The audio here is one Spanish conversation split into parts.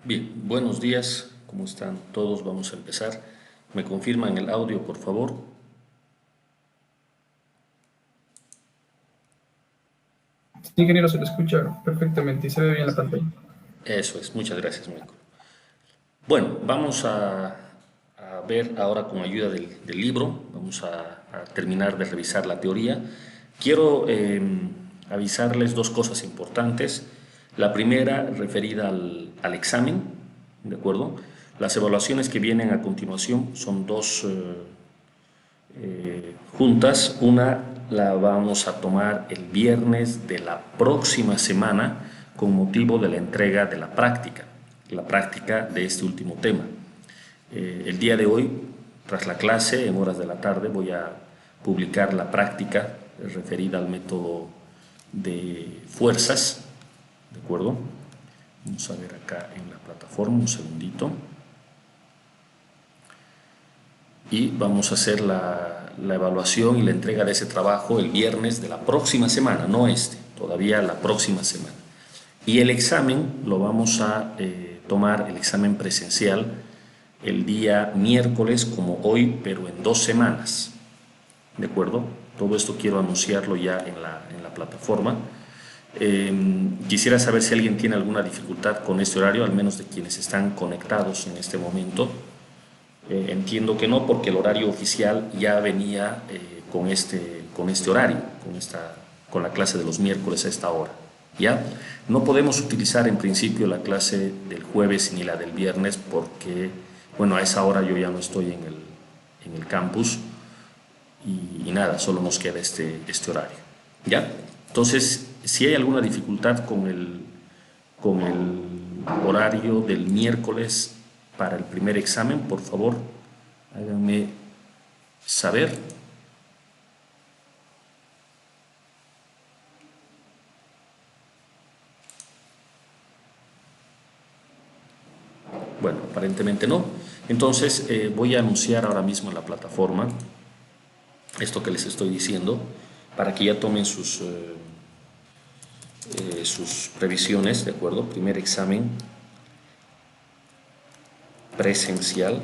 Bien, buenos días, ¿cómo están todos? Vamos a empezar. ¿Me confirman el audio, por favor? Sí, ingeniero, se lo escucha perfectamente y se ve bien la pantalla. Eso es, muchas gracias, Michael. Bueno, vamos a ver ahora con ayuda del libro, vamos a terminar de revisar la teoría. Quiero avisarles dos cosas importantes. La primera, referida al examen, ¿de acuerdo? Las evaluaciones que vienen a continuación son dos juntas. Una la vamos a tomar el viernes de la próxima semana con motivo de la entrega de la práctica de este último tema. El día de hoy, tras la clase, en horas de la tarde, voy a publicar la práctica referida al método de fuerzas, ¿de acuerdo? Vamos a ver acá en la plataforma, un segundito. Y vamos a hacer la evaluación y la entrega de ese trabajo el viernes de la próxima semana, no este, todavía la próxima semana. Y el examen lo vamos a tomar, el examen presencial, el día miércoles como hoy, pero en 2 semanas. ¿De acuerdo? Todo esto quiero anunciarlo ya en la plataforma. Quisiera saber si alguien tiene alguna dificultad con este horario, al menos de quienes están conectados en este momento. Entiendo que no, porque el horario oficial ya venía con este horario, con la clase de los miércoles a esta hora. ¿Ya? No podemos utilizar en principio la clase del jueves ni la del viernes porque, bueno, a esa hora yo ya no estoy en el campus y nada, solo nos queda este horario. ¿Ya? Entonces, si hay alguna dificultad con el horario del miércoles para el primer examen, por favor, háganme saber. Bueno, aparentemente no. Entonces, voy a anunciar ahora mismo en la plataforma esto que les estoy diciendo para que ya tomen sus previsiones, ¿de acuerdo? Primer examen presencial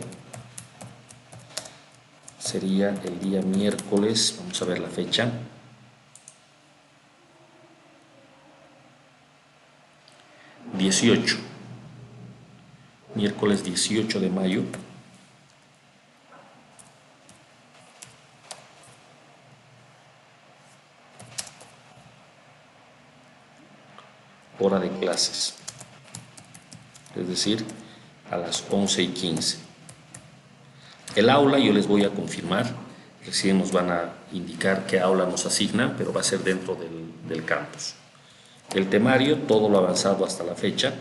sería el día miércoles, vamos a ver la fecha, 18, miércoles 18 de mayo, hora de clases, es decir, a las 11:15. El aula yo les voy a confirmar, recién nos van a indicar qué aula nos asignan, pero va a ser dentro del campus. El temario, todo lo avanzado hasta la fecha.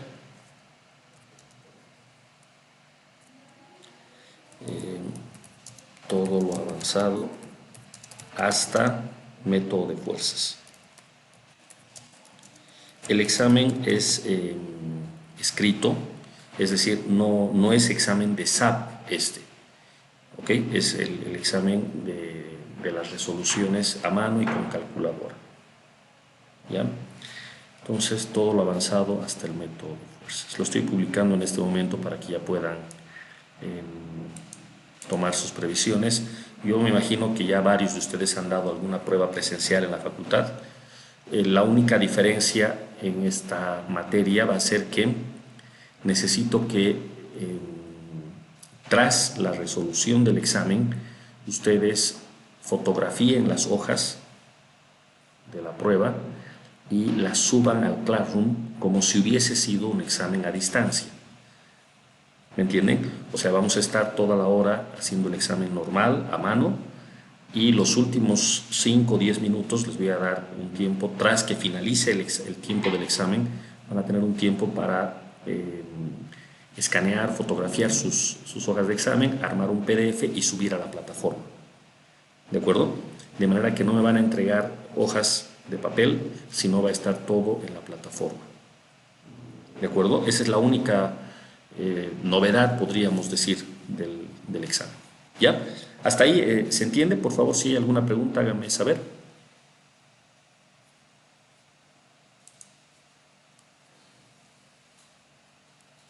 Todo lo avanzado hasta método de fuerzas. El examen es escrito, es decir, no es examen de SAP ¿ok? Es el examen de las resoluciones a mano y con calculadora, ¿ya? Entonces, todo lo avanzado hasta el método de fuerzas. Lo estoy publicando en este momento para que ya puedan eh, tomar sus previsiones. Yo me imagino que ya varios de ustedes han dado alguna prueba presencial en la facultad. La única diferencia en esta materia va a ser que necesito que tras la resolución del examen ustedes fotografíen las hojas de la prueba y las suban al Classroom como si hubiese sido un examen a distancia. ¿Me entienden? O sea, vamos a estar toda la hora haciendo el examen normal, a mano, y los últimos 5 o 10 minutos les voy a dar un tiempo, tras que finalice el tiempo del examen, van a tener un tiempo para escanear, fotografiar sus hojas de examen, armar un PDF y subir a la plataforma. ¿De acuerdo? De manera que no me van a entregar hojas de papel, sino va a estar todo en la plataforma. ¿De acuerdo? Esa es la única novedad, podríamos decir, del examen. ¿Ya? Hasta ahí, ¿se entiende? Por favor, si hay alguna pregunta, háganme saber.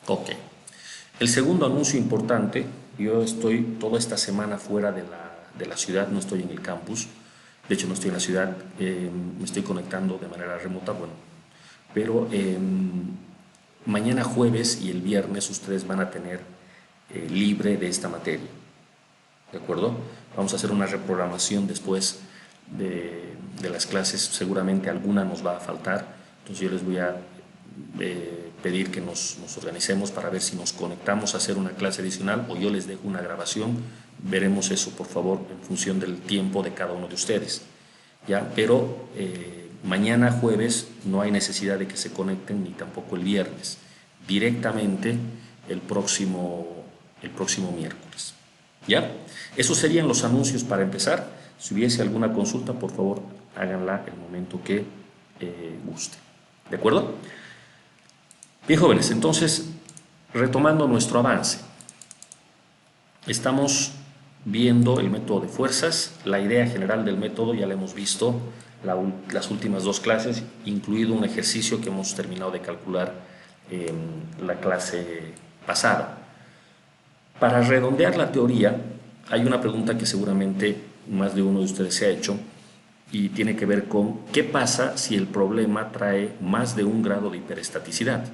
Ok. El segundo anuncio importante, yo estoy toda esta semana fuera de la ciudad, no estoy en el campus, de hecho no estoy en la ciudad, me estoy conectando de manera remota, bueno, pero mañana jueves y el viernes ustedes van a tener libre de esta materia, ¿de acuerdo? Vamos a hacer una reprogramación después de las clases, seguramente alguna nos va a faltar, entonces yo les voy a pedir que nos organicemos para ver si nos conectamos a hacer una clase adicional o yo les dejo una grabación, veremos eso por favor en función del tiempo de cada uno de ustedes, ¿ya? Pero mañana jueves no hay necesidad de que se conecten ni tampoco el viernes, directamente el próximo miércoles, ¿ya? Esos serían los anuncios para empezar. Si hubiese alguna consulta, por favor háganla el momento que guste, ¿de acuerdo? Bien, jóvenes, entonces, retomando nuestro avance, estamos viendo el método de fuerzas. La idea general del método ya la hemos visto las últimas dos clases, incluido un ejercicio que hemos terminado de calcular en la clase pasada. Para redondear la teoría, hay una pregunta que seguramente más de uno de ustedes se ha hecho y tiene que ver con qué pasa si el problema trae más de un grado de hiperestaticidad.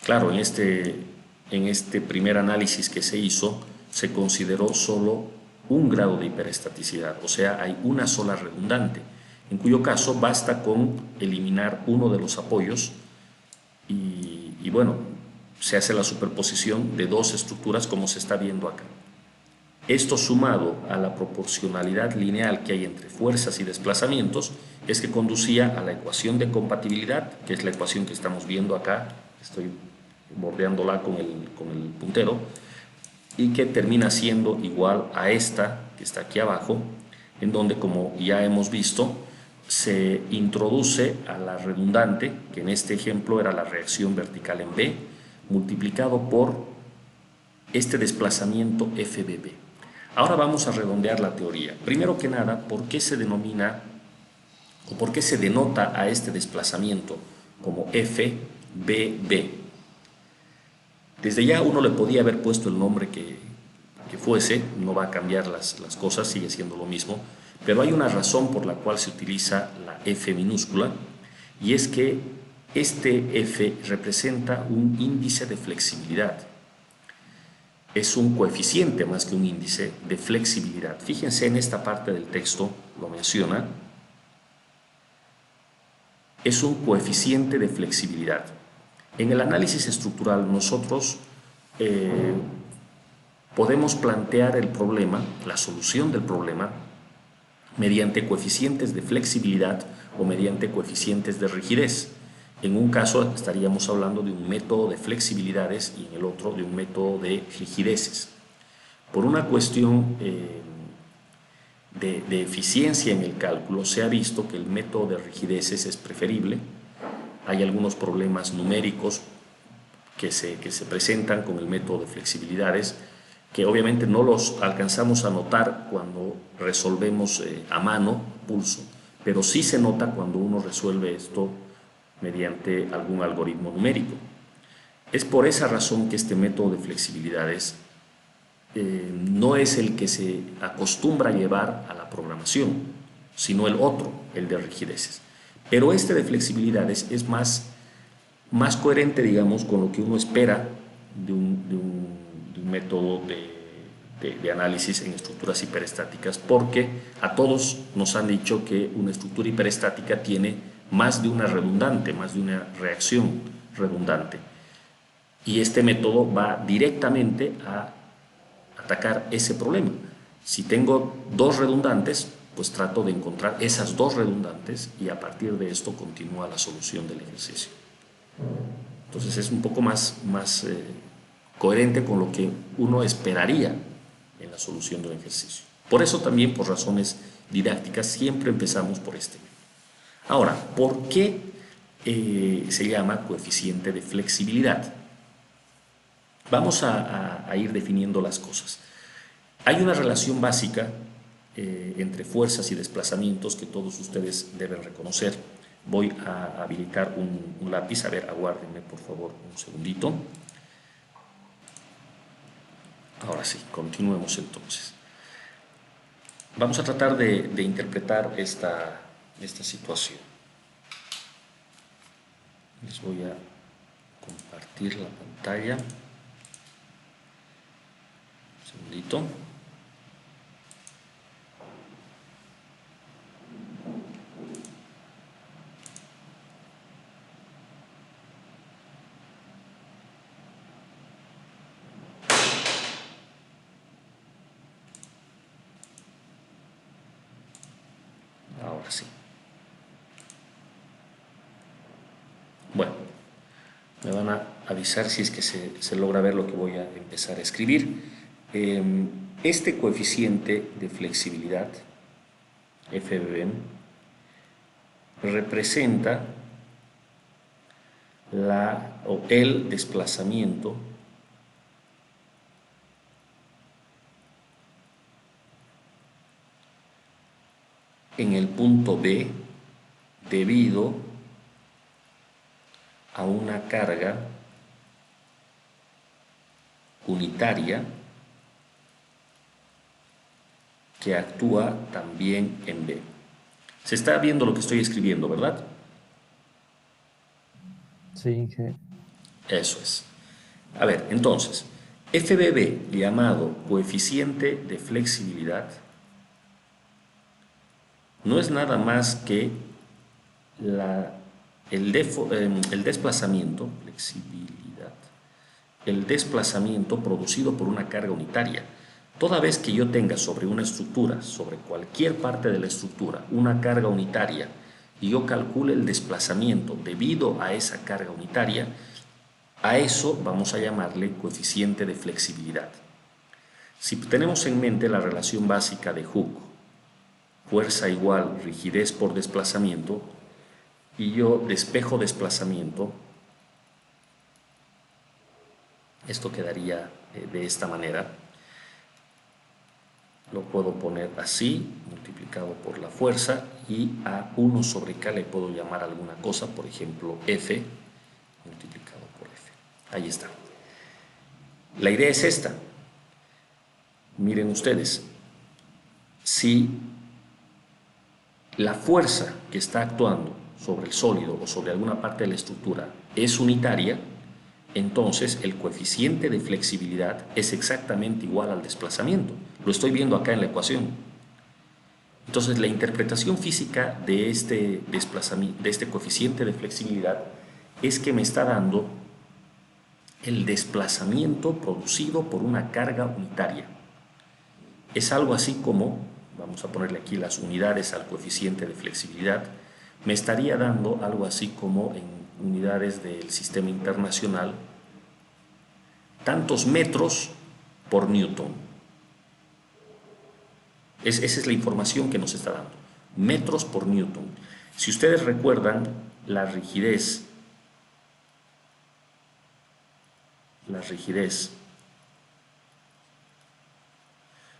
Claro, en este primer análisis que se hizo, se consideró solo un grado de hiperestaticidad, o sea, hay una sola redundante, en cuyo caso basta con eliminar uno de los apoyos y bueno, se hace la superposición de dos estructuras como se está viendo acá. Esto sumado a la proporcionalidad lineal que hay entre fuerzas y desplazamientos es que conducía a la ecuación de compatibilidad, que es la ecuación que estamos viendo acá, estoy bordeándola con el puntero, y que termina siendo igual a esta que está aquí abajo, en donde, como ya hemos visto, se introduce a la redundante, que en este ejemplo era la reacción vertical en B, multiplicado por este desplazamiento FBB. Ahora vamos a redondear la teoría. Primero que nada, ¿por qué se denomina o por qué se denota a este desplazamiento como FBB? Desde ya uno le podía haber puesto el nombre que fuese, no va a cambiar las cosas, sigue siendo lo mismo, pero hay una razón por la cual se utiliza la F minúscula y es que este F representa un índice de flexibilidad. Es un coeficiente más que un índice de flexibilidad. Fíjense en esta parte del texto, lo menciona, es un coeficiente de flexibilidad. En el análisis estructural nosotros podemos plantear el problema, la solución del problema, mediante coeficientes de flexibilidad o mediante coeficientes de rigidez. En un caso estaríamos hablando de un método de flexibilidades y en el otro de un método de rigideces. Por una cuestión de eficiencia en el cálculo se ha visto que el método de rigideces es preferible. Hay algunos problemas numéricos que se presentan con el método de flexibilidades que obviamente no los alcanzamos a notar cuando resolvemos a mano, pulso, pero sí se nota cuando uno resuelve esto mediante algún algoritmo numérico. Es por esa razón que este método de flexibilidades no es el que se acostumbra a llevar a la programación, sino el otro, el de rigideces. Pero este de flexibilidades es más coherente, digamos, con lo que uno espera de un método de análisis en estructuras hiperestáticas, porque a todos nos han dicho que una estructura hiperestática tiene más de una redundante, más de una reacción redundante. Y este método va directamente a atacar ese problema. Si tengo dos redundantes, pues trato de encontrar esas dos redundantes y a partir de esto continúa la solución del ejercicio. Entonces es un poco más coherente con lo que uno esperaría en la solución de un ejercicio. Por eso también, por razones didácticas, siempre empezamos por este. Ahora, ¿por qué se llama coeficiente de flexibilidad? Vamos a ir definiendo las cosas. Hay una relación básica entre fuerzas y desplazamientos que todos ustedes deben reconocer. Voy a habilitar un lápiz. A ver, aguárdenme por favor un segundito. Ahora sí, continuemos entonces. Vamos a tratar de interpretar esta situación. Les voy a compartir la pantalla. Un segundito. Ahora sí. Bueno, me van a avisar si es que se logra ver lo que voy a empezar a escribir. Este coeficiente de flexibilidad, FBB, representa el desplazamiento en el punto B debido a una carga unitaria que actúa también en B. Se está viendo lo que estoy escribiendo, ¿verdad? Sí, sí. Eso es. A ver, entonces, FBB, llamado coeficiente de flexibilidad, no es nada más que el desplazamiento, flexibilidad, el desplazamiento producido por una carga unitaria. Toda vez que yo tenga sobre una estructura, sobre cualquier parte de la estructura, una carga unitaria, y yo calcule el desplazamiento debido a esa carga unitaria, a eso vamos a llamarle coeficiente de flexibilidad. Si tenemos en mente la relación básica de Hooke, fuerza igual rigidez por desplazamiento, y yo despejo desplazamiento, esto quedaría de esta manera. Lo puedo poner así, multiplicado por la fuerza, y a 1 sobre K le puedo llamar alguna cosa, por ejemplo F, multiplicado por F. Ahí está. La idea es esta. Miren ustedes, si la fuerza que está actuando sobre el sólido o sobre alguna parte de la estructura es unitaria, entonces el coeficiente de flexibilidad es exactamente igual al desplazamiento. Lo estoy viendo acá en la ecuación. Entonces la interpretación física de este desplazamiento, de este coeficiente de flexibilidad, es que me está dando el desplazamiento producido por una carga unitaria. Es algo así como, vamos a ponerle aquí las unidades al coeficiente de flexibilidad, me estaría dando algo así como en unidades del sistema internacional, tantos metros por newton. Esa es la información que nos está dando, metros por newton. Si ustedes recuerdan, la rigidez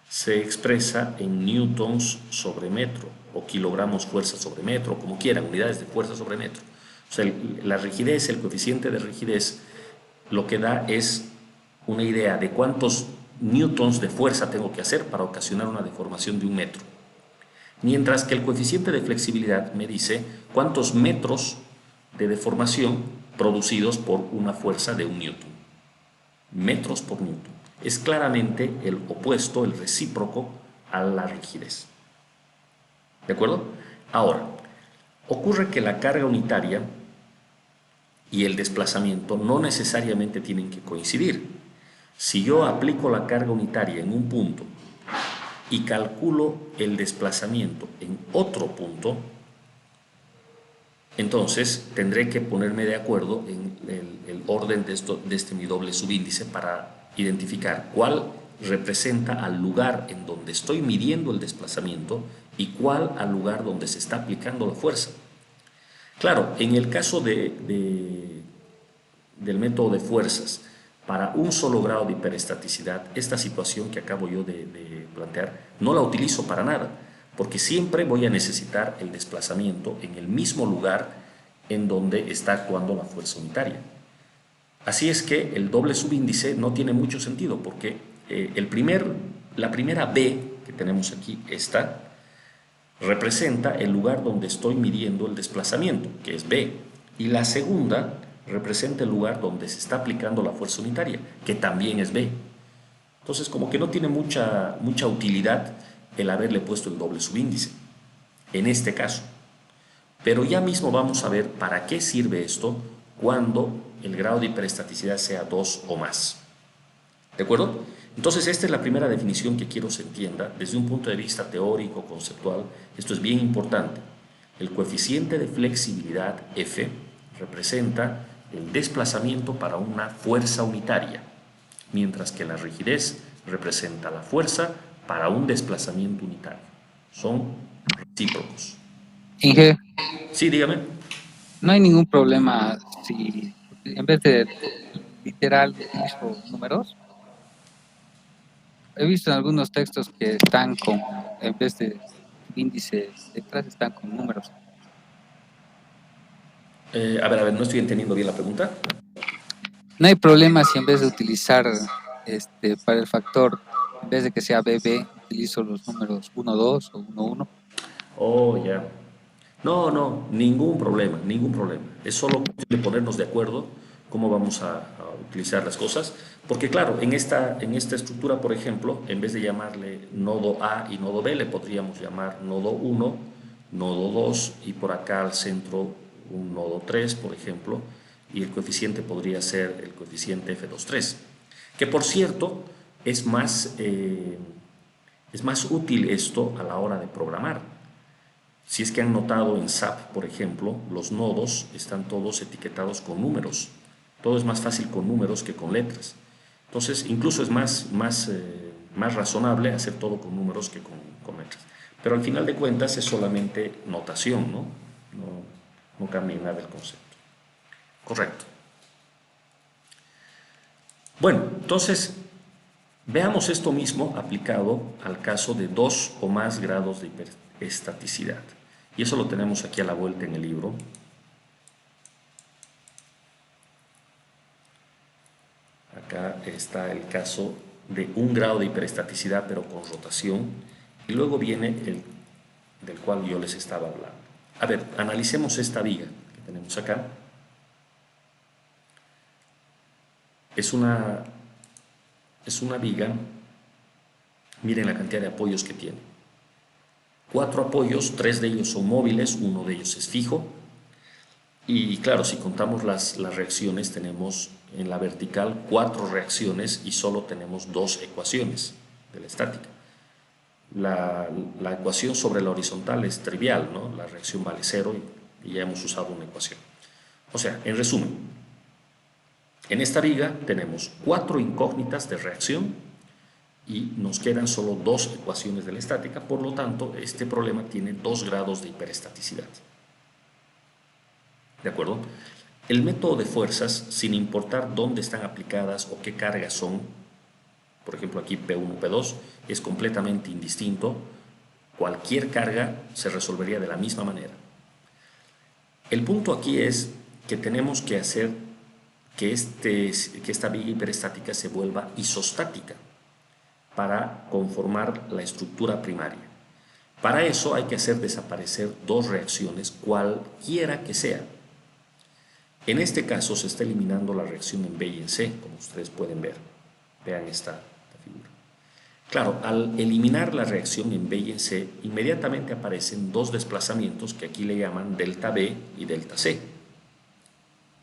se expresa en newtons sobre metro, o kilogramos fuerza sobre metro, como quieran, unidades de fuerza sobre metro. O sea, la rigidez, el coeficiente de rigidez, lo que da es una idea de cuántos newtons de fuerza tengo que hacer para ocasionar una deformación de 1 metro. Mientras que el coeficiente de flexibilidad me dice cuántos metros de deformación producidos por una fuerza de 1 newton. Metros por newton. Es claramente el opuesto, el recíproco a la rigidez. ¿De acuerdo? Ahora, ocurre que la carga unitaria y el desplazamiento no necesariamente tienen que coincidir. Si yo aplico la carga unitaria en un punto y calculo el desplazamiento en otro punto, entonces tendré que ponerme de acuerdo en el orden de este mi doble subíndice para identificar cuál representa al lugar en donde estoy midiendo el desplazamiento y cuál al lugar donde se está aplicando la fuerza. Claro, en el caso del método de fuerzas, para un solo grado de hiperestaticidad, esta situación que acabo yo de plantear, no la utilizo para nada, porque siempre voy a necesitar el desplazamiento en el mismo lugar en donde está actuando la fuerza unitaria. Así es que el doble subíndice no tiene mucho sentido, porque la primera B que tenemos aquí, esta, representa el lugar donde estoy midiendo el desplazamiento, que es B, y la segunda representa el lugar donde se está aplicando la fuerza unitaria, que también es B. Entonces, como que no tiene mucha utilidad el haberle puesto el doble subíndice, en este caso. Pero ya mismo vamos a ver para qué sirve esto cuando el grado de hiperestaticidad sea 2 o más. ¿De acuerdo? Entonces, esta es la primera definición que quiero se entienda desde un punto de vista teórico, conceptual. Esto es bien importante. El coeficiente de flexibilidad F representa el desplazamiento para una fuerza unitaria, mientras que la rigidez representa la fuerza para un desplazamiento unitario. Son recíprocos. Inge, Sí, dígame. no hay ningún problema si en vez de literal utilizo números. He visto en algunos textos que están con, en vez de índice letras, están con números. A ver, no estoy entendiendo bien la pregunta. No hay problema si en vez de utilizar para el factor, en vez de que sea BB, utilizo los números 1, 2 o 1, 1. Oh, ya. No, no, ningún problema, ningún problema. Es solo cuestión de ponernos de acuerdo cómo vamos a utilizar las cosas. Porque claro, en esta estructura, por ejemplo, en vez de llamarle nodo A y nodo B, le podríamos llamar nodo 1, nodo 2 y por acá al centro un nodo 3, por ejemplo, y el coeficiente podría ser el coeficiente F23. Que por cierto, es más útil esto a la hora de programar. Si es que han notado en SAP, por ejemplo, los nodos están todos etiquetados con números. Todo es más fácil con números que con letras. Entonces, incluso es más razonable hacer todo con números que con letras. Pero al final de cuentas es solamente notación, ¿no? No cambia nada el concepto. Correcto. Bueno, entonces, veamos esto mismo aplicado al caso de 2 o más grados de hiperestaticidad. Y eso lo tenemos aquí a la vuelta en el libro. Acá está el caso de 1 grado de hiperestaticidad, pero con rotación. Y luego viene el del cual yo les estaba hablando. A ver, analicemos esta viga que tenemos acá. Es una viga, miren la cantidad de apoyos que tiene. 4 apoyos, 3 de ellos son móviles, uno de ellos es fijo. Y claro, si contamos las reacciones, tenemos en la vertical 4 reacciones y solo tenemos 2 ecuaciones de la estática. La ecuación sobre la horizontal es trivial, ¿no? La reacción vale 0 y ya hemos usado una ecuación. O sea, en resumen, en esta viga tenemos 4 incógnitas de reacción y nos quedan solo 2 ecuaciones de la estática, por lo tanto, este problema tiene 2 grados de hiperestaticidad. ¿De acuerdo? El método de fuerzas, sin importar dónde están aplicadas o qué cargas son, por ejemplo aquí P1, P2, es completamente indistinto. Cualquier carga se resolvería de la misma manera. El punto aquí es que tenemos que hacer que esta viga hiperestática se vuelva isostática para conformar la estructura primaria. Para eso hay que hacer desaparecer 2 reacciones, cualquiera que sea. En este caso se está eliminando la reacción en B y en C, como ustedes pueden ver. Vean esta figura. Claro, al eliminar la reacción en B y en C, inmediatamente aparecen 2 desplazamientos que aquí le llaman delta B y delta C.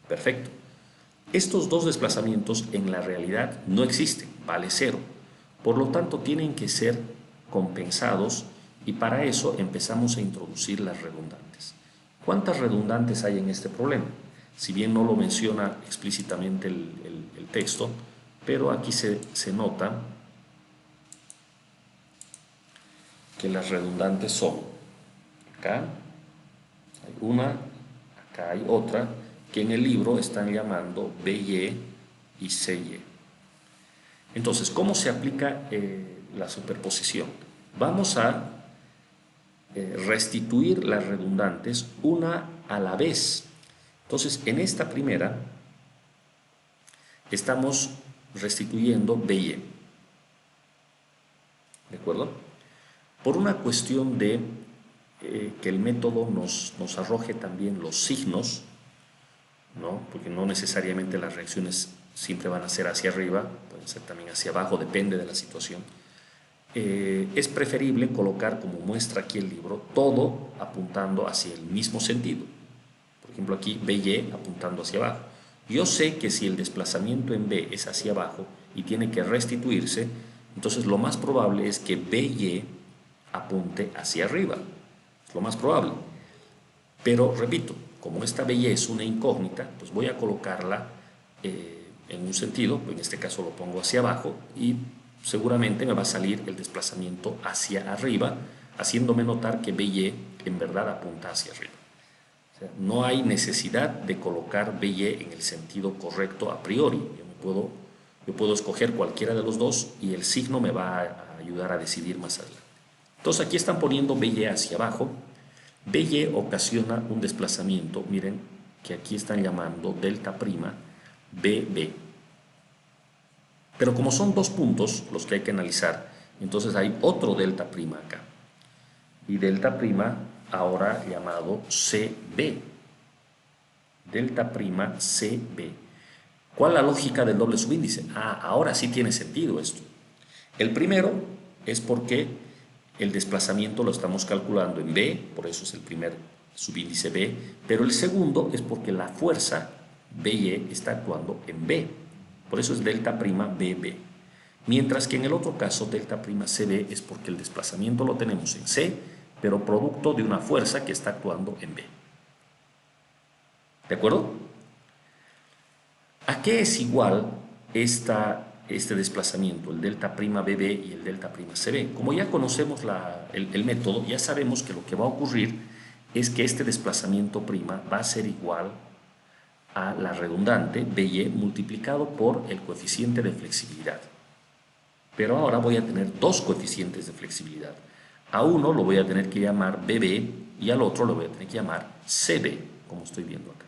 Perfecto. Estos 2 desplazamientos en la realidad no existen, vale 0. Por lo tanto, tienen que ser compensados y para eso empezamos a introducir las redundantes. ¿Cuántas redundantes hay en este problema? Si bien no lo menciona explícitamente el texto, pero aquí se nota que las redundantes son, acá hay una, acá hay otra, que en el libro están llamando BY y CY. Entonces, ¿cómo se aplica la superposición? Vamos a restituir las redundantes una a la vez. Entonces, en esta primera estamos restituyendo B y E. ¿De acuerdo? Por una cuestión de que el método nos arroje también los signos, ¿no? Porque no necesariamente las reacciones siempre van a ser hacia arriba, pueden ser también hacia abajo, depende de la situación. Es preferible colocar, como muestra aquí el libro, todo apuntando hacia el mismo sentido. Por ejemplo, aquí B y E apuntando hacia abajo. Yo sé que si el desplazamiento en B es hacia abajo y tiene que restituirse, entonces lo más probable es que B y E apunte hacia arriba. Es lo más probable. Pero, repito, como esta B y E es una incógnita, pues voy a colocarla en un sentido, en este caso lo pongo hacia abajo, y seguramente me va a salir el desplazamiento hacia arriba, haciéndome notar que B y E en verdad apunta hacia arriba. O sea, no hay necesidad de colocar B y E en el sentido correcto a priori. Yo puedo escoger cualquiera de los dos y el signo me va a ayudar a decidir más adelante. Entonces aquí están poniendo B y E hacia abajo. B y E ocasiona un desplazamiento, miren, que aquí están llamando delta prima BB. Pero como son dos puntos los que hay que analizar, entonces hay otro delta prima acá. Y delta prima ahora llamado CB. Delta prima CB. ¿Cuál es la lógica del doble subíndice? Ahora sí tiene sentido esto. El primero es porque el desplazamiento lo estamos calculando en B, por eso es el primer subíndice B, pero el segundo es porque la fuerza B y E está actuando en B, por eso es delta prima BB. Mientras que en el otro caso, delta prima CB es porque el desplazamiento lo tenemos en C, pero producto de una fuerza que está actuando en B. ¿De acuerdo? ¿A qué es igual este desplazamiento, el delta prima BB y el delta prima CB? Como ya conocemos el método, ya sabemos que lo que va a ocurrir es que este desplazamiento prima va a ser igual a la redundante BY multiplicado por el coeficiente de flexibilidad. Pero ahora voy a tener dos coeficientes de flexibilidad. A uno lo voy a tener que llamar BB y al otro lo voy a tener que llamar CB, como estoy viendo acá.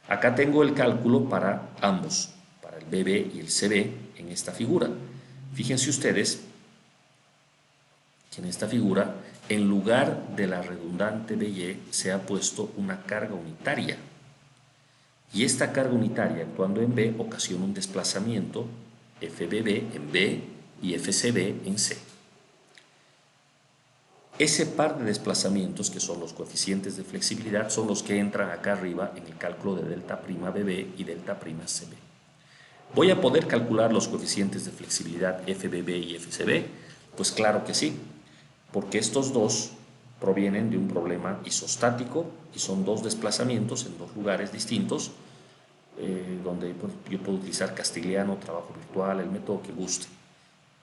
Acá tengo el cálculo para ambos, para el BB y el CB en esta figura. Fíjense ustedes que en esta figura, en lugar de la redundante BY, se ha puesto una carga unitaria. Y esta carga unitaria, actuando en B, ocasiona un desplazamiento FBB en B y FCB en C. Ese par de desplazamientos, que son los coeficientes de flexibilidad, son los que entran acá arriba en el cálculo de delta prima BB y delta prima CB. ¿Voy a poder calcular los coeficientes de flexibilidad FBB y FCB? Pues claro que sí, porque estos dos provienen de un problema isostático y son dos desplazamientos en dos lugares distintos, donde yo puedo utilizar Castigliano, trabajo virtual, el método que guste,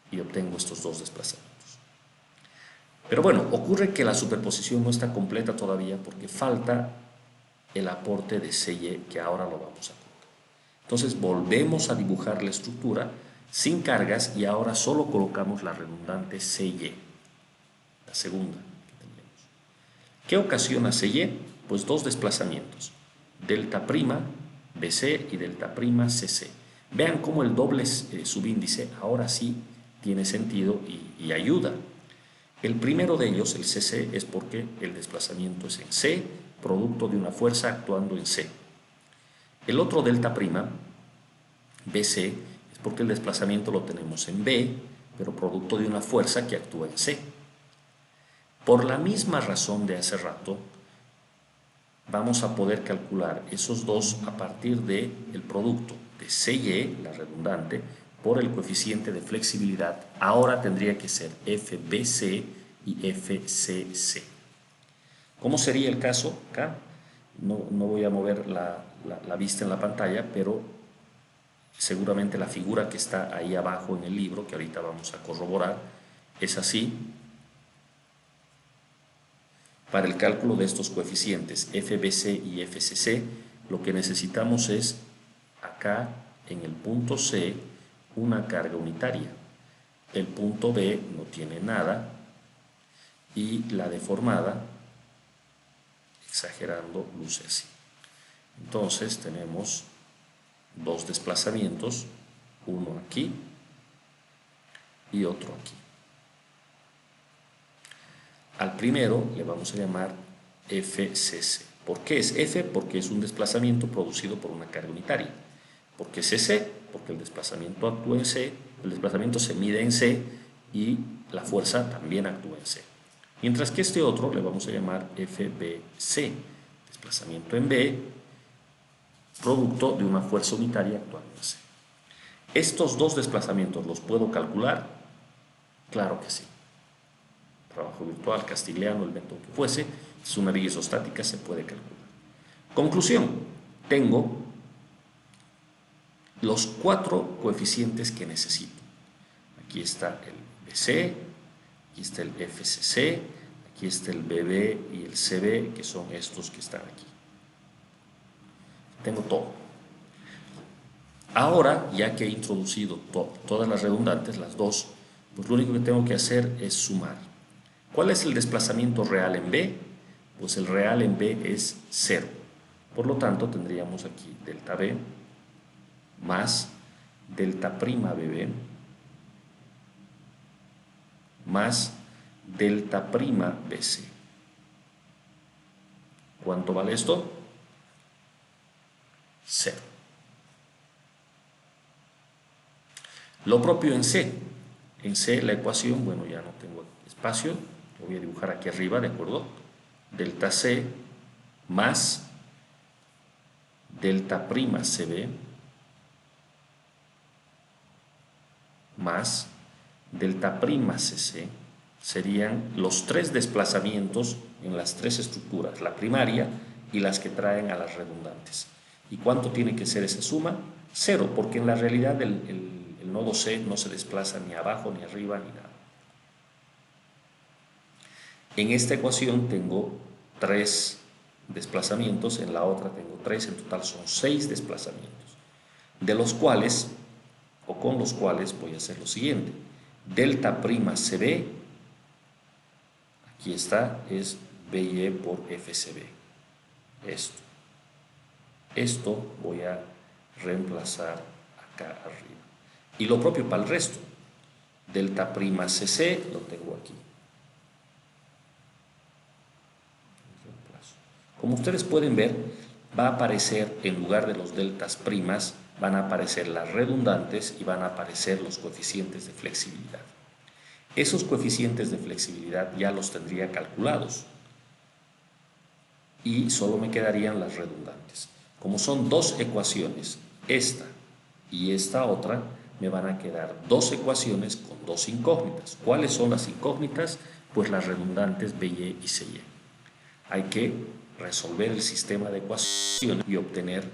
y obtengo estos dos desplazamientos. Pero bueno, ocurre que la superposición no está completa todavía porque falta el aporte de CY, que ahora lo vamos a colocar. Entonces volvemos a dibujar la estructura sin cargas y ahora solo colocamos la redundante CY, la segunda que tendremos. ¿Qué ocasiona CY? Pues dos desplazamientos, delta prima BC y delta prima CC. Vean cómo el doble subíndice ahora sí tiene sentido y ayuda. El primero de ellos, el CC, es porque el desplazamiento es en C, producto de una fuerza actuando en C. El otro delta prima, BC, es porque el desplazamiento lo tenemos en B, pero producto de una fuerza que actúa en C. Por la misma razón de hace rato, vamos a poder calcular esos dos a partir del producto de CY, la redundante, por el coeficiente de flexibilidad. Ahora tendría que ser FBC y FCC. ¿Cómo sería el caso acá? No voy a mover la vista en la pantalla, pero seguramente la figura que está ahí abajo en el libro, que ahorita vamos a corroborar, es así. Para el cálculo de estos coeficientes FBC y FCC, lo que necesitamos es acá en el punto C una carga unitaria. El punto B no tiene nada y la deformada, exagerando, luce así. Entonces tenemos dos desplazamientos, uno aquí y otro aquí. Al primero le vamos a llamar FCC. ¿Por qué es F? Porque es un desplazamiento producido por una carga unitaria. ¿Por qué CC? Porque el desplazamiento actúa en C, el desplazamiento se mide en C y la fuerza también actúa en C. Mientras que este otro le vamos a llamar FBC, desplazamiento en B, producto de una fuerza unitaria actuando en C. ¿Estos dos desplazamientos los puedo calcular? Claro que sí. Trabajo virtual, castigliano, el método que fuese, es una vía isostática, se puede calcular. Conclusión, tengo los 4 coeficientes que necesito. Aquí está el BC, aquí está el FCC, aquí está el BB y el CB, que son estos que están aquí. Tengo todo. Ahora, ya que he introducido todas las redundantes, las dos, pues lo único que tengo que hacer es sumar. ¿Cuál es el desplazamiento real en B? Pues el real en B es 0. Por lo tanto, tendríamos aquí delta B más delta prima BB más delta prima BC. ¿Cuánto vale esto? 0. Lo propio en C. En C la ecuación, bueno, ya no tengo espacio, lo voy a dibujar aquí arriba, ¿de acuerdo? Delta C más delta prima CB más delta prima CC serían los 3 desplazamientos en las 3 estructuras, la primaria y las que traen a las redundantes. ¿Y cuánto tiene que ser esa suma? 0, porque en la realidad el nodo C no se desplaza ni abajo, ni arriba, ni nada. En esta ecuación tengo 3 desplazamientos, en la otra tengo 3, en total son 6 desplazamientos, de los cuales, o con los cuales, voy a hacer lo siguiente. Delta prima CB, aquí está, es BY por FCB. Esto voy a reemplazar acá arriba. Y lo propio para el resto. Delta prima CC lo tengo aquí. Como ustedes pueden ver, va a aparecer, en lugar de los deltas primas, van a aparecer las redundantes y van a aparecer los coeficientes de flexibilidad. Esos coeficientes de flexibilidad ya los tendría calculados y solo me quedarían las redundantes. Como son 2 ecuaciones, esta y esta otra, me van a quedar 2 ecuaciones con 2 incógnitas. ¿Cuáles son las incógnitas? Pues las redundantes BY y CY. Hay que resolver el sistema de ecuaciones y obtener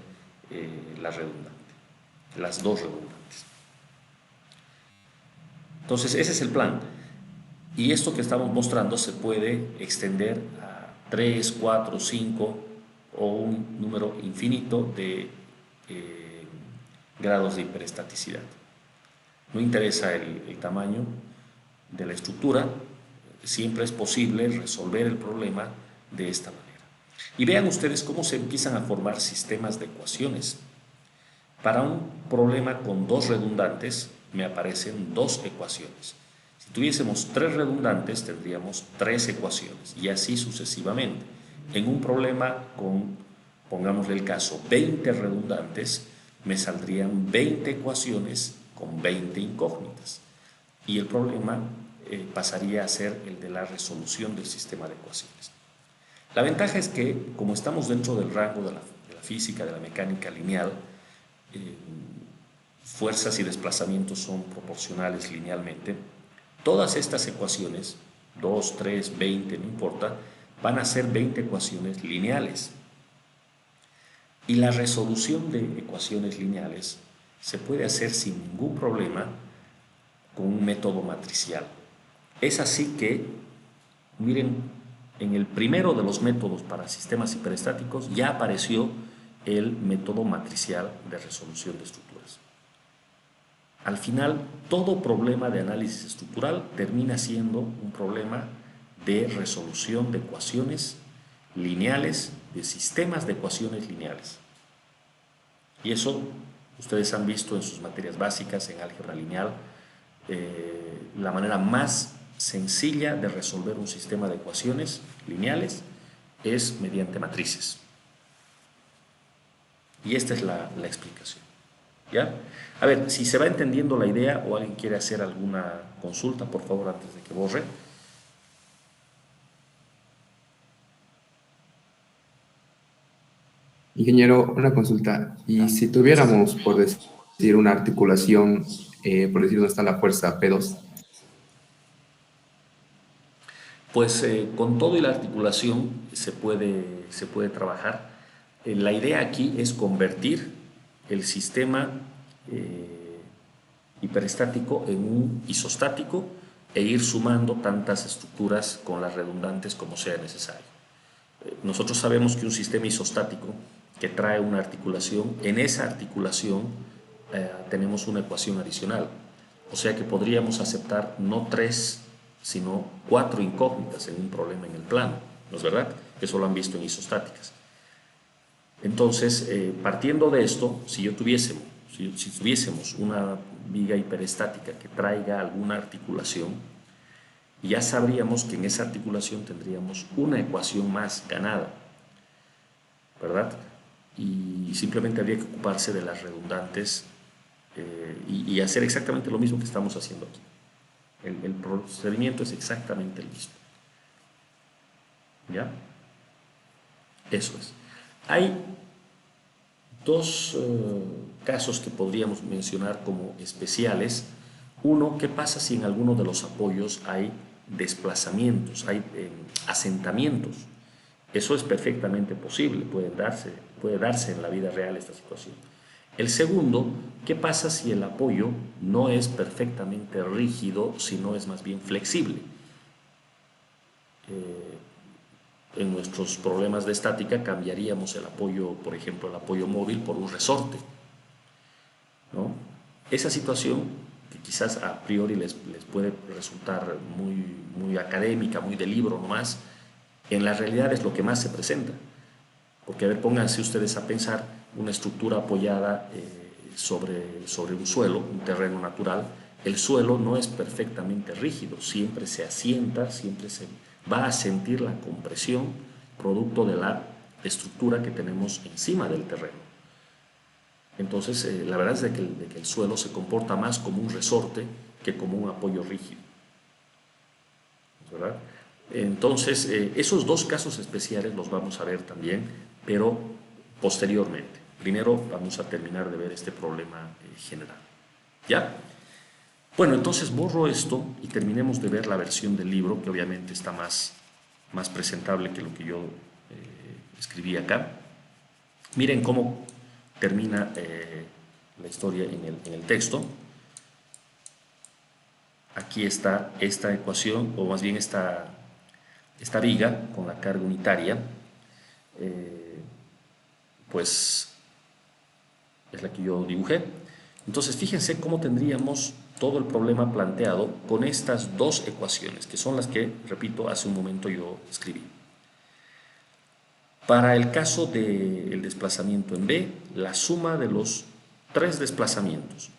la redundante, las 2 redundantes. Entonces ese es el plan, y esto que estamos mostrando se puede extender a 3, 4, 5 o un número infinito de grados de hiperestaticidad. No interesa el tamaño de la estructura, siempre es posible resolver el problema de esta manera. Y vean ustedes cómo se empiezan a formar sistemas de ecuaciones. Para un problema con 2 redundantes me aparecen 2 ecuaciones. Si tuviésemos 3 redundantes tendríamos 3 ecuaciones y así sucesivamente. En un problema con, pongámosle el caso, 20 redundantes, me saldrían 20 ecuaciones con 20 incógnitas y el problema pasaría a ser el de la resolución del sistema de ecuaciones. La ventaja es que, como estamos dentro del rango de la física, de la mecánica lineal, fuerzas y desplazamientos son proporcionales linealmente, todas estas ecuaciones, 2, 3, 20, no importa, van a ser 20 ecuaciones lineales. Y la resolución de ecuaciones lineales se puede hacer sin ningún problema con un método matricial. Es así que, miren, en el primero de los métodos para sistemas hiperestáticos ya apareció el método matricial de resolución de estructuras. Al final, todo problema de análisis estructural termina siendo un problema de resolución de ecuaciones lineales, de sistemas de ecuaciones lineales. Y eso ustedes han visto en sus materias básicas, en álgebra lineal, la manera más sencilla de resolver un sistema de ecuaciones lineales es mediante matrices. Y esta es la explicación. ¿Ya? A ver, si se va entendiendo la idea o alguien quiere hacer alguna consulta, por favor, antes de que borre. Ingeniero, una consulta. Y si tuviéramos, por decir, una articulación, por decir, ¿dónde está la fuerza P2? Pues con todo y la articulación se puede trabajar. La idea aquí es convertir el sistema hiperestático en un isostático e ir sumando tantas estructuras con las redundantes como sea necesario. Nosotros sabemos que un sistema isostático que trae una articulación, en esa articulación tenemos una ecuación adicional. O sea que podríamos aceptar no 3, sino 4 incógnitas en un problema en el plano. ¿No es verdad? Eso lo han visto en isostáticas. Entonces, partiendo de esto, si tuviésemos una viga hiperestática que traiga alguna articulación, ya sabríamos que en esa articulación tendríamos una ecuación más ganada, ¿verdad? Y simplemente habría que ocuparse de las redundantes y hacer exactamente lo mismo que estamos haciendo aquí. El procedimiento es exactamente el mismo. ¿Ya? Eso es. Hay dos casos que podríamos mencionar como especiales. Uno, ¿qué pasa si en alguno de los apoyos hay desplazamientos, hay asentamientos? Eso es perfectamente posible, puede darse en la vida real esta situación. El segundo, ¿qué pasa si el apoyo no es perfectamente rígido, sino es más bien flexible? En nuestros problemas de estática cambiaríamos el apoyo, por ejemplo, el apoyo móvil por un resorte, ¿no? Esa situación, que quizás a priori les puede resultar muy académica, muy de libro nomás, en la realidad es lo que más se presenta. Porque, a ver, pónganse ustedes a pensar una estructura apoyada sobre un suelo, un terreno natural. El suelo no es perfectamente rígido, siempre se asienta, siempre se va a sentir la compresión producto de la estructura que tenemos encima del terreno. Entonces, la verdad es de que el suelo se comporta más como un resorte que como un apoyo rígido, ¿verdad? Entonces, esos dos casos especiales los vamos a ver también, pero posteriormente. Primero vamos a terminar de ver este problema general. ¿Ya? Bueno, entonces borro esto y terminemos de ver la versión del libro, que obviamente está más presentable que lo que yo escribí acá. Miren cómo termina la historia en el texto. Aquí está esta ecuación, o más bien esta viga con la carga unitaria, pues es la que yo dibujé. Entonces fíjense cómo tendríamos todo el problema planteado con estas dos ecuaciones, que son las que, repito, hace un momento yo escribí. Para el caso del desplazamiento en B, la suma de los tres desplazamientos,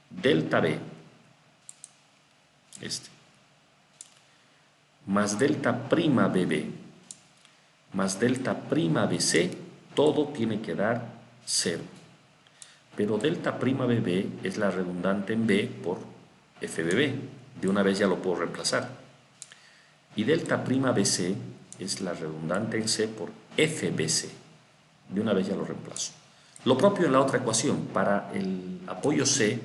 delta B, más delta prima BB, más delta prima BC, todo tiene que dar 0. Pero delta prima BB es la redundante en B por FBB. De una vez ya lo puedo reemplazar. Y delta prima BC es la redundante en C por FBC. De una vez ya lo reemplazo. Lo propio en la otra ecuación. Para el apoyo C,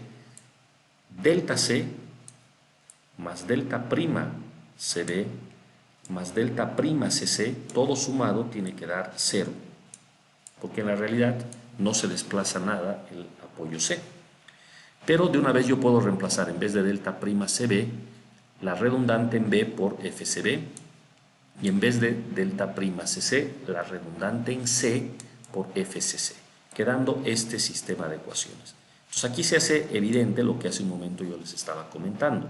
delta C más delta prima CB más delta prima CC, todo sumado tiene que dar 0. Porque en la realidad no se desplaza nada el apoyo C. Pero de una vez yo puedo reemplazar, en vez de delta prima CB, la redundante en B por FCB, y en vez de delta prima CC, la redundante en C por FCC, quedando este sistema de ecuaciones. Entonces aquí se hace evidente lo que hace un momento yo les estaba comentando.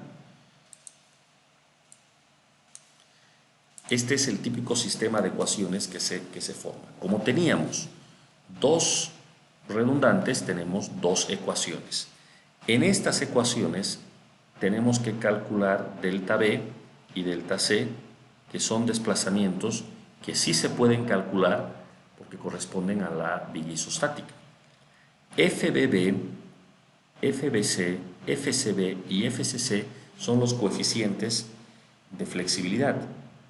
Este es el típico sistema de ecuaciones que se forma. Como teníamos dos redundantes, tenemos dos ecuaciones. En estas ecuaciones tenemos que calcular delta B y delta C, que son desplazamientos que sí se pueden calcular porque corresponden a la viga isostática. FBB, FBC, FCB y FCC son los coeficientes de flexibilidad.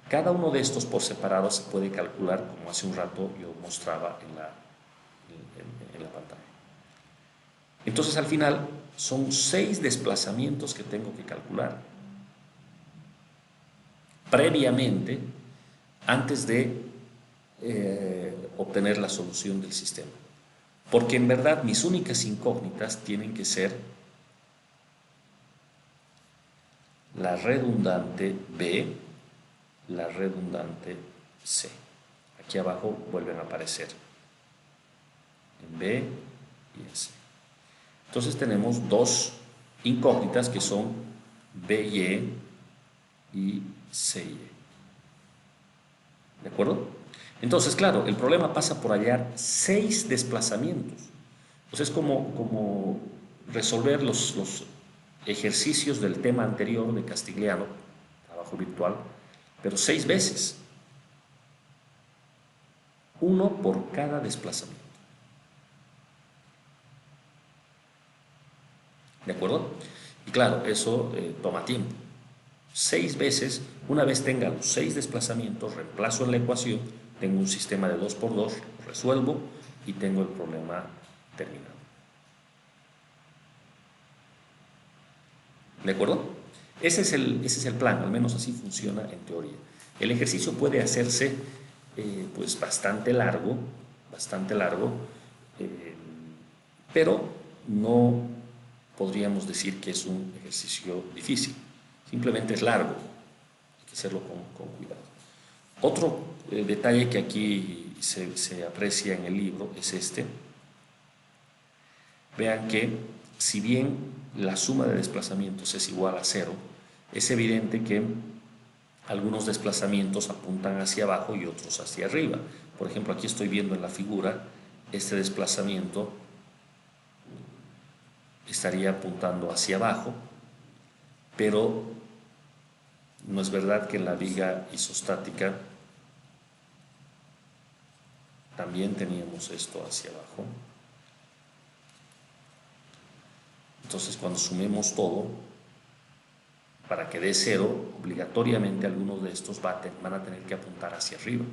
Cada uno de estos por separado se puede calcular, como hace un rato yo mostraba en la pantalla. Entonces al final son 6 desplazamientos que tengo que calcular previamente, antes de obtener la solución del sistema. Porque en verdad mis únicas incógnitas tienen que ser la redundante B, la redundante C. Aquí abajo vuelven a aparecer en B y en C. Entonces tenemos dos incógnitas que son BY y CY. ¿De acuerdo? Entonces, claro, el problema pasa por hallar 6 desplazamientos. Entonces es como resolver los ejercicios del tema anterior de Castigliano, trabajo virtual, pero 6 veces. Uno por cada desplazamiento. ¿De acuerdo? Y claro, eso toma tiempo. 6 veces, una vez tenga los 6 desplazamientos, reemplazo en la ecuación, tengo un sistema de 2 por 2, resuelvo y tengo el problema terminado. ¿De acuerdo? Ese es el plan, al menos así funciona en teoría. El ejercicio puede hacerse pues bastante largo, pero no podríamos decir que es un ejercicio difícil. Simplemente es largo, hay que hacerlo con cuidado. Otro detalle que aquí se aprecia en el libro es este. Vean que si bien la suma de desplazamientos es igual a 0, es evidente que algunos desplazamientos apuntan hacia abajo y otros hacia arriba. Por ejemplo, aquí estoy viendo en la figura este desplazamiento estaría apuntando hacia abajo, pero no es verdad que en la viga isostática también teníamos esto hacia abajo. Entonces, cuando sumemos todo, para que dé 0, obligatoriamente algunos de estos van a tener que apuntar hacia arriba.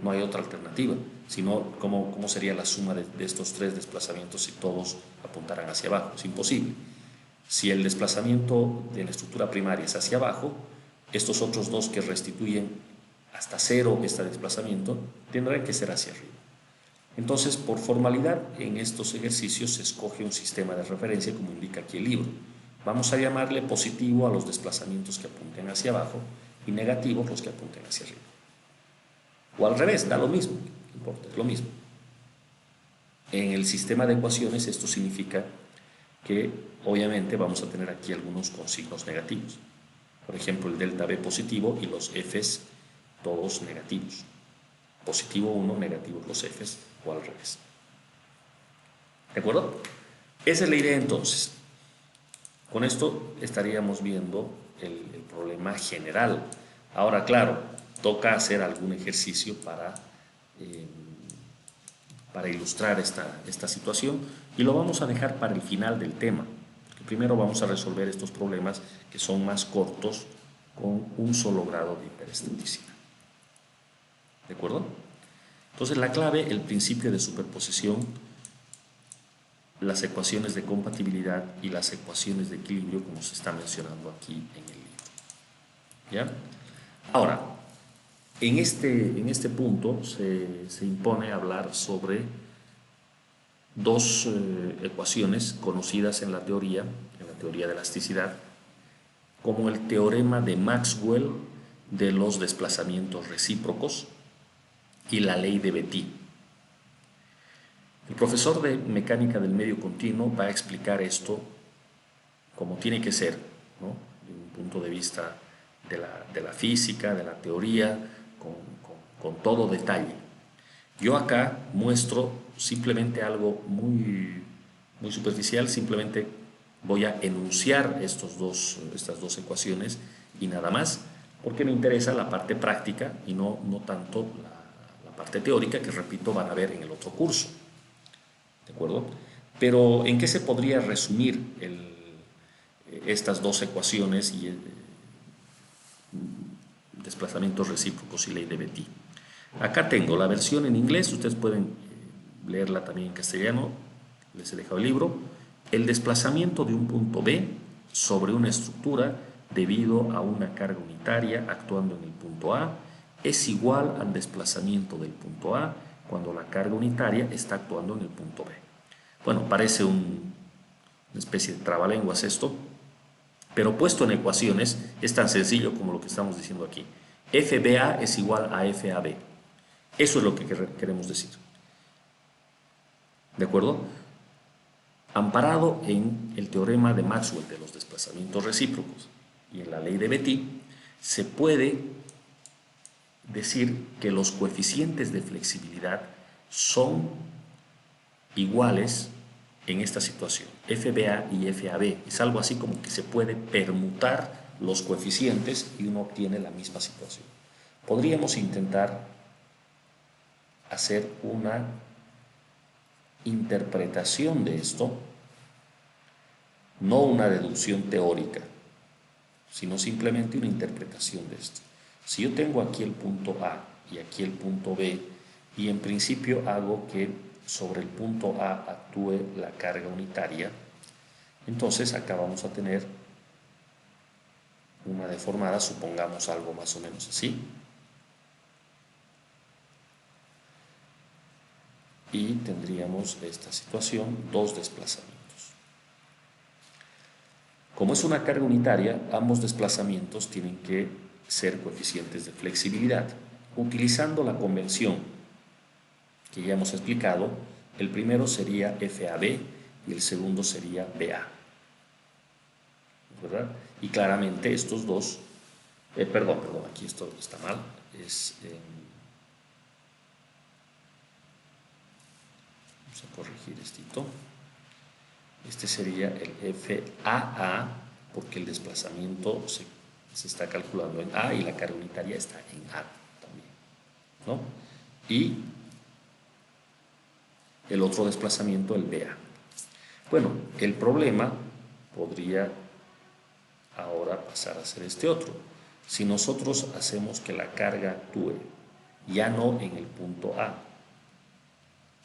No hay otra alternativa. Si no, ¿cómo sería la suma de estos 3 desplazamientos si todos apuntaran hacia abajo? Es imposible. Si el desplazamiento de la estructura primaria es hacia abajo, estos otros dos que restituyen hasta 0 este desplazamiento tendrán que ser hacia arriba. Entonces, por formalidad, en estos ejercicios se escoge un sistema de referencia, como indica aquí el libro. Vamos a llamarle positivo a los desplazamientos que apunten hacia abajo y negativos los que apunten hacia arriba. O al revés, da lo mismo, no importa, es lo mismo. En el sistema de ecuaciones esto significa que obviamente vamos a tener aquí algunos con signos negativos. Por ejemplo, el delta B positivo y los Fs todos negativos. Positivo 1, negativos los Fs o al revés. ¿De acuerdo? Esa es la idea entonces. Con esto estaríamos viendo el problema general. Ahora, claro, toca hacer algún ejercicio para ilustrar esta situación y lo vamos a dejar para el final del tema. Porque primero vamos a resolver estos problemas que son más cortos con un solo grado de hiperesteticidad. ¿De acuerdo? Entonces la clave, el principio de superposición, las ecuaciones de compatibilidad y las ecuaciones de equilibrio, como se está mencionando aquí en el libro. ¿Ya? Ahora, en este punto se impone hablar sobre dos ecuaciones conocidas en la teoría de elasticidad, como el teorema de Maxwell de los desplazamientos recíprocos y la ley de Betti. El profesor de mecánica del medio continuo va a explicar esto como tiene que ser, ¿no? De un punto de vista de la física, de la teoría, con todo detalle. Yo acá muestro simplemente algo muy superficial, simplemente voy a enunciar estas dos ecuaciones y nada más, porque me interesa la parte práctica y no tanto la parte teórica que, repito, van a ver en el otro curso. ¿De acuerdo? Pero ¿en qué se podría resumir estas dos ecuaciones y desplazamientos recíprocos y ley de Betti? Acá tengo la versión en inglés, ustedes pueden leerla también en castellano, les he dejado el libro. El desplazamiento de un punto B sobre una estructura debido a una carga unitaria actuando en el punto A es igual al desplazamiento del punto A cuando la carga unitaria está actuando en el punto B. Bueno, parece una especie de trabalenguas esto, pero puesto en ecuaciones es tan sencillo como lo que estamos diciendo aquí. FBA es igual a FAB. Eso es lo que queremos decir. ¿De acuerdo? Amparado en el teorema de Maxwell de los desplazamientos recíprocos y en la ley de Betti, se puede decir que los coeficientes de flexibilidad son iguales en esta situación, FBA y FAB. Es algo así como que se puede permutar los coeficientes y uno obtiene la misma situación. Podríamos intentar hacer una interpretación de esto, no una deducción teórica, sino simplemente una interpretación de esto. Si yo tengo aquí el punto A y aquí el punto B, y en principio hago que sobre el punto A actúe la carga unitaria, entonces acá vamos a tener una deformada, supongamos algo más o menos así, y tendríamos esta situación, dos desplazamientos. Como es una carga unitaria, ambos desplazamientos tienen que ser coeficientes de flexibilidad. Utilizando la convención que ya hemos explicado, el primero sería FAB y el segundo sería BA. ¿Verdad? Y claramente estos dos, perdón, aquí esto está mal, vamos a corregir esto. Este sería el FAA, porque el desplazamiento se está calculando en A y la carga unitaria está en A también, ¿no? Y el otro desplazamiento, el BA. Bueno, el problema podría ahora pasar a ser este otro. Si nosotros hacemos que la carga actúe ya no en el punto A,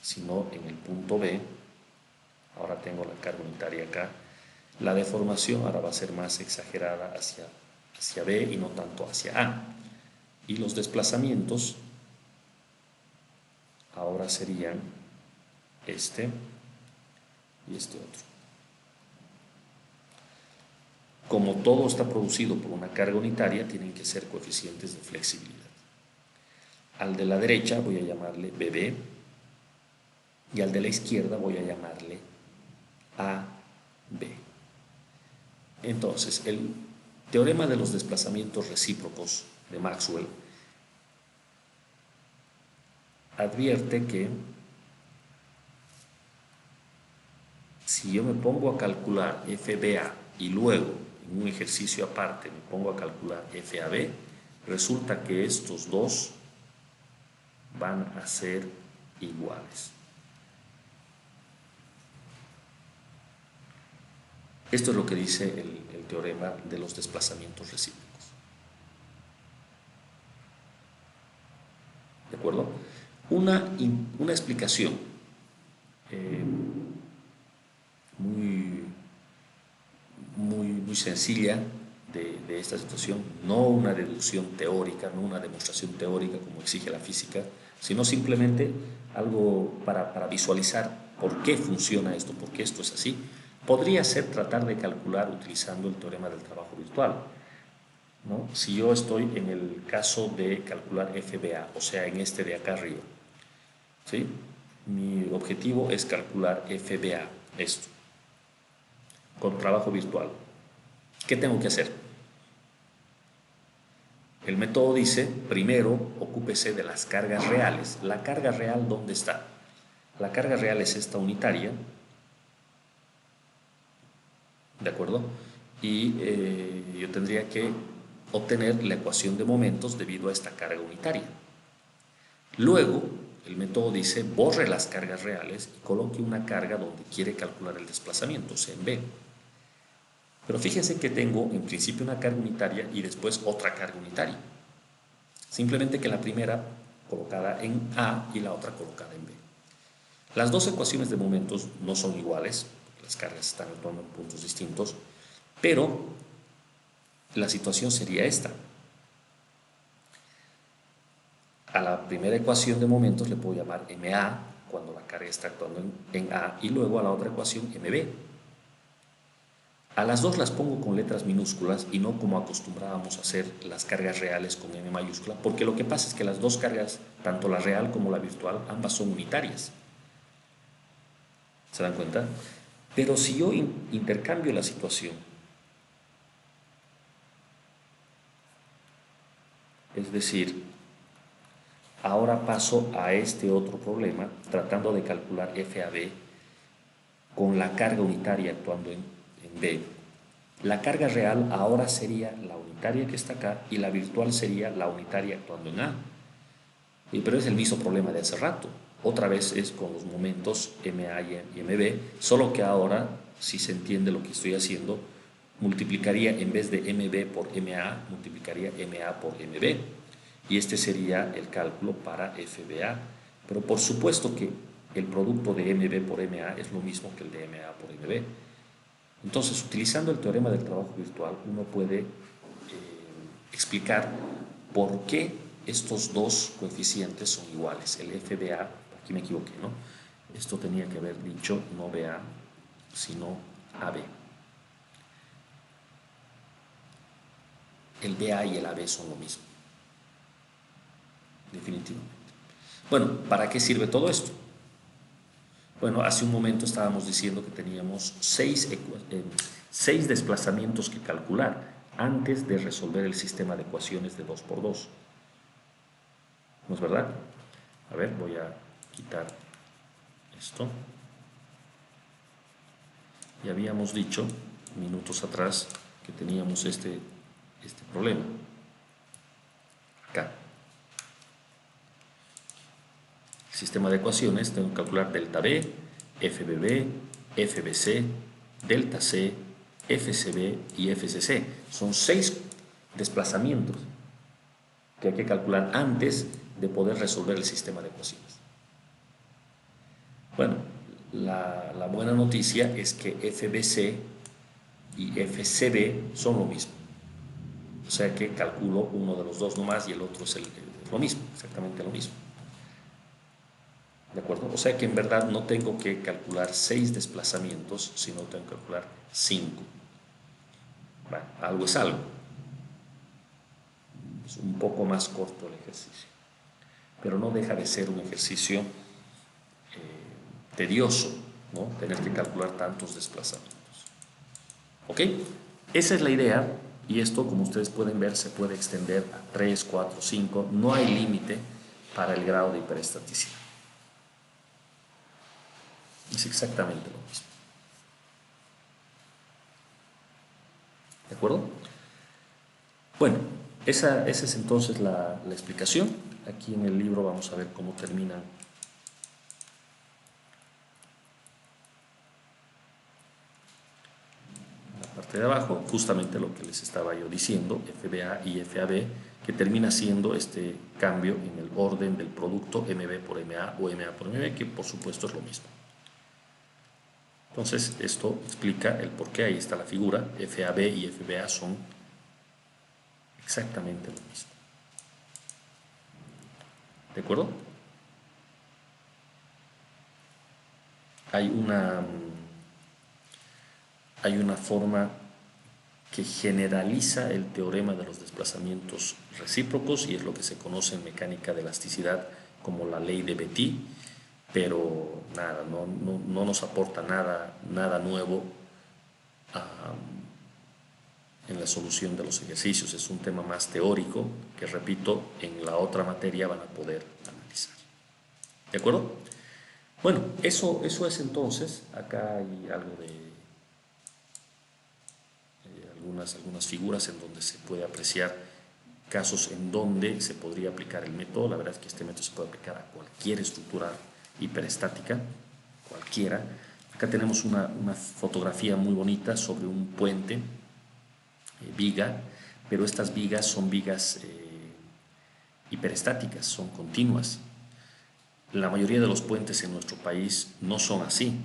sino en el punto B, ahora tengo la carga unitaria acá, la deformación ahora va a ser más exagerada hacia B y no tanto hacia A. Y los desplazamientos ahora serían este y este otro. Como todo está producido por una carga unitaria, tienen que ser coeficientes de flexibilidad. Al de la derecha voy a llamarle BB y al de la izquierda voy a llamarle AB. Entonces, el teorema de los desplazamientos recíprocos de Maxwell advierte que si yo me pongo a calcular FBA y luego en un ejercicio aparte me pongo a calcular FAB, resulta que estos dos van a ser iguales. Esto es lo que dice el teorema de los desplazamientos recíprocos. ¿De acuerdo? Una explicación muy sencilla de esta situación, no una deducción teórica, no una demostración teórica como exige la física, sino simplemente algo para visualizar por qué funciona esto, por qué esto es así. Podría ser tratar de calcular utilizando el teorema del trabajo virtual, ¿no? Si yo estoy en el caso de calcular FBA, o sea, en este de acá arriba, ¿sí? Mi objetivo es calcular FBA, esto, con trabajo virtual. ¿Qué tengo que hacer? El método dice, primero ocúpese de las cargas reales. ¿La carga real dónde está? La carga real es esta unitaria, ¿de acuerdo? Y yo tendría que obtener la ecuación de momentos debido a esta carga unitaria. Luego, el método dice, borre las cargas reales y coloque una carga donde quiere calcular el desplazamiento, o sea, en B. Pero fíjense que tengo en principio una carga unitaria y después otra carga unitaria. Simplemente que la primera colocada en A y la otra colocada en B. Las dos ecuaciones de momentos no son iguales, las cargas están actuando en puntos distintos, pero la situación sería esta. A la primera ecuación de momentos le puedo llamar MA, cuando la carga está actuando en A, y luego a la otra ecuación MB. A las dos las pongo con letras minúsculas y no como acostumbrábamos a hacer las cargas reales con M mayúscula, porque lo que pasa es que las dos cargas, tanto la real como la virtual, ambas son unitarias. ¿Se dan cuenta? Pero si yo intercambio la situación, es decir, ahora paso a este otro problema, tratando de calcular FAB con la carga unitaria actuando en B. La carga real ahora sería la unitaria que está acá y la virtual sería la unitaria actuando en A. Pero es el mismo problema de hace rato. Otra vez es con los momentos MA y MB, solo que ahora, si se entiende lo que estoy haciendo, multiplicaría en vez de MB por MA, multiplicaría MA por MB. Y este sería el cálculo para FBA. Pero por supuesto que el producto de MB por MA es lo mismo que el de MA por MB. Entonces, utilizando el teorema del trabajo virtual, uno puede explicar por qué estos dos coeficientes son iguales. El FBA, aquí me equivoqué, ¿no? Esto tenía que haber dicho no BA, sino AB. El BA y el AB son lo mismo. Definitivamente. Bueno, ¿para qué sirve todo esto? Bueno, hace un momento estábamos diciendo que teníamos seis desplazamientos que calcular antes de resolver el sistema de ecuaciones de 2 por 2. ¿No es verdad? A ver, voy a quitar esto. Y habíamos dicho minutos atrás que teníamos este problema. Acá. Sistema de ecuaciones, tengo que calcular delta B, FBB, FBC, delta C, FCB y FCC. Son 6 desplazamientos que hay que calcular antes de poder resolver el sistema de ecuaciones. Bueno, la buena noticia es que FBC y FCB son lo mismo. O sea que calculo uno de los dos nomás y el otro es lo mismo, exactamente lo mismo. ¿De acuerdo? O sea que en verdad no tengo que calcular 6 desplazamientos, sino tengo que calcular 5. Bueno, algo es algo. Es un poco más corto el ejercicio. Pero no deja de ser un ejercicio tedioso, ¿no? Tener que calcular tantos desplazamientos. ¿Ok? Esa es la idea. Y esto, como ustedes pueden ver, se puede extender a 3, 4, 5. No hay límite para el grado de hiperestaticidad. Es exactamente lo mismo. ¿De acuerdo? Bueno, esa es entonces la explicación. Aquí en el libro vamos a ver cómo termina la parte de abajo, justamente lo que les estaba yo diciendo, FBA y FAB, que termina siendo este cambio en el orden del producto MB por MA o MA por MB, que por supuesto es lo mismo. Entonces, esto explica el por qué. Ahí está la figura. FAB y FBA son exactamente lo mismo. ¿De acuerdo? Hay una forma que generaliza el teorema de los desplazamientos recíprocos y es lo que se conoce en mecánica de elasticidad como la ley de Betti. Pero nada, no nos aporta nada nuevo en la solución de los ejercicios. Es un tema más teórico que, repito, en la otra materia van a poder analizar. ¿De acuerdo? Bueno, eso es entonces. Acá hay algo de algunas figuras en donde se puede apreciar casos en donde se podría aplicar el método. La verdad es que este método se puede aplicar a cualquier estructura hiperestática, cualquiera. Acá tenemos una fotografía muy bonita sobre un puente, viga, pero estas vigas son vigas hiperestáticas, son continuas. La mayoría de los puentes en nuestro país no son así,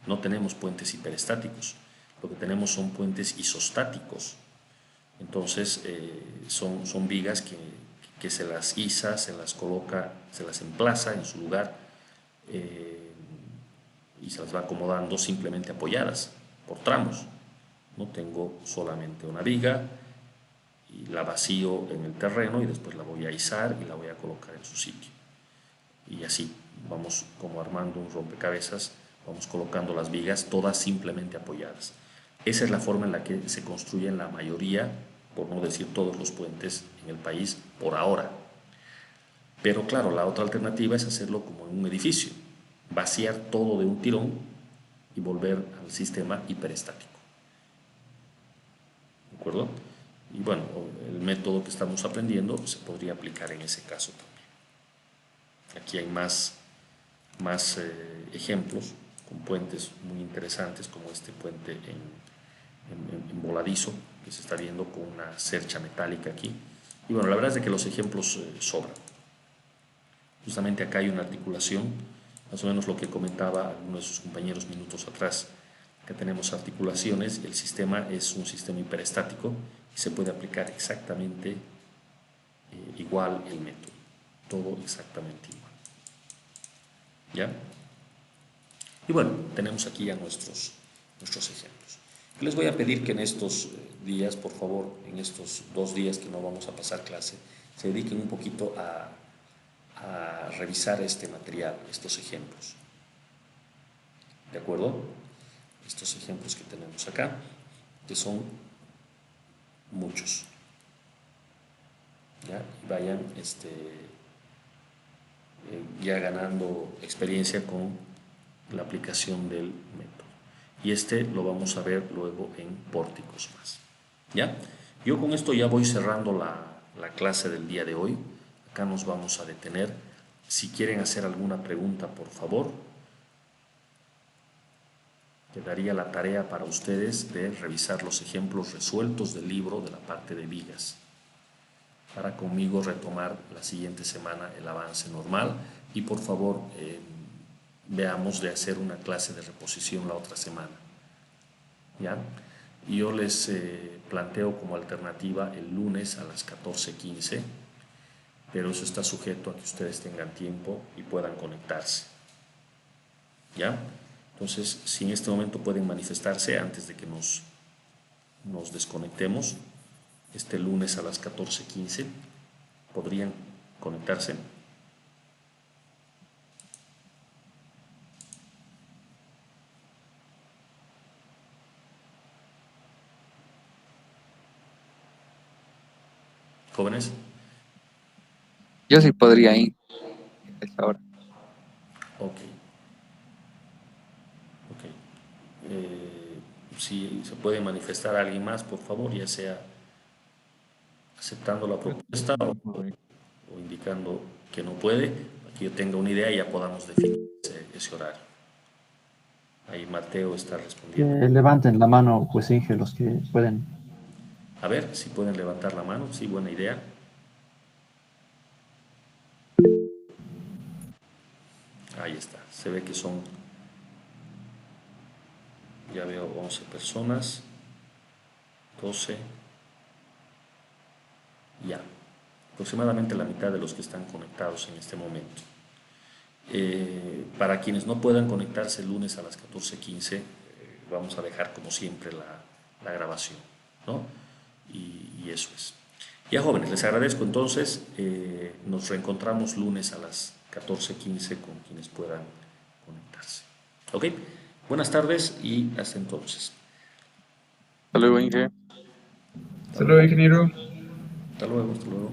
no tenemos puentes hiperestáticos, lo que tenemos son puentes isostáticos. Entonces son vigas que se las iza, se las coloca, se las emplaza en su lugar y se las va acomodando simplemente apoyadas por tramos. No tengo solamente una viga y la vacío en el terreno y después la voy a izar y la voy a colocar en su sitio. Y así vamos como armando un rompecabezas, vamos colocando las vigas todas simplemente apoyadas. Esa es la forma en la que se construyen la mayoría, por no decir todos los puentes en el país por ahora. Pero claro, la otra alternativa es hacerlo como en un edificio, vaciar todo de un tirón y volver al sistema hiperestático. ¿De acuerdo? Y bueno, el método que estamos aprendiendo se podría aplicar en ese caso también. Aquí hay más ejemplos con puentes muy interesantes, como este puente en voladizo que se está viendo con una cercha metálica aquí. Y bueno, la verdad es que los ejemplos sobran. Justamente acá hay una articulación, más o menos lo que comentaba alguno de sus compañeros minutos atrás. Acá tenemos articulaciones, el sistema es un sistema hiperestático y se puede aplicar exactamente igual el método, todo exactamente igual. ¿Ya? Y bueno, tenemos aquí ya nuestros ejemplos. Les voy a pedir que en estos días, por favor, en estos 2 días que no vamos a pasar clase, se dediquen un poquito a revisar este material, estos ejemplos. ¿De acuerdo? Estos ejemplos que tenemos acá, que son muchos. ¿Ya? Y vayan ya ganando experiencia con la aplicación del método. Y lo vamos a ver luego en pórticos más. ¿Ya? Yo con esto ya voy cerrando la clase del día de hoy. Acá nos vamos a detener. Si quieren hacer alguna pregunta, por favor, quedaría la tarea para ustedes de revisar los ejemplos resueltos del libro de la parte de vigas, para conmigo retomar la siguiente semana el avance normal y por favor veamos de hacer una clase de reposición la otra semana. ¿Ya? Y yo les planteo como alternativa el lunes a las 14:15, pero eso está sujeto a que ustedes tengan tiempo y puedan conectarse. ¿Ya? Entonces, si en este momento pueden manifestarse antes de que nos desconectemos, este lunes a las 14:15, ¿podrían conectarse? ¿Jóvenes? Yo sí podría ir a esa hora. Ok. Si se puede manifestar a alguien más, por favor, ya sea aceptando la propuesta o indicando que no puede, para que yo tenga una idea y ya podamos definir ese horario. Ahí Mateo está respondiendo. Levanten la mano, pues Inge, los que pueden. A ver si pueden levantar la mano. Sí, buena idea. Ahí está. Se ve que son, ya veo 11 personas, 12, ya. Aproximadamente la mitad de los que están conectados en este momento. Para quienes no puedan conectarse el lunes a las 14:15, vamos a dejar como siempre la grabación, ¿no? Y eso es. Ya jóvenes, les agradezco entonces. Nos reencontramos lunes a las 14:15 con quienes puedan conectarse. ¿Ok? Buenas tardes y hasta entonces. Hasta luego, Inge. Hasta luego, ingeniero. Hasta luego, hasta luego.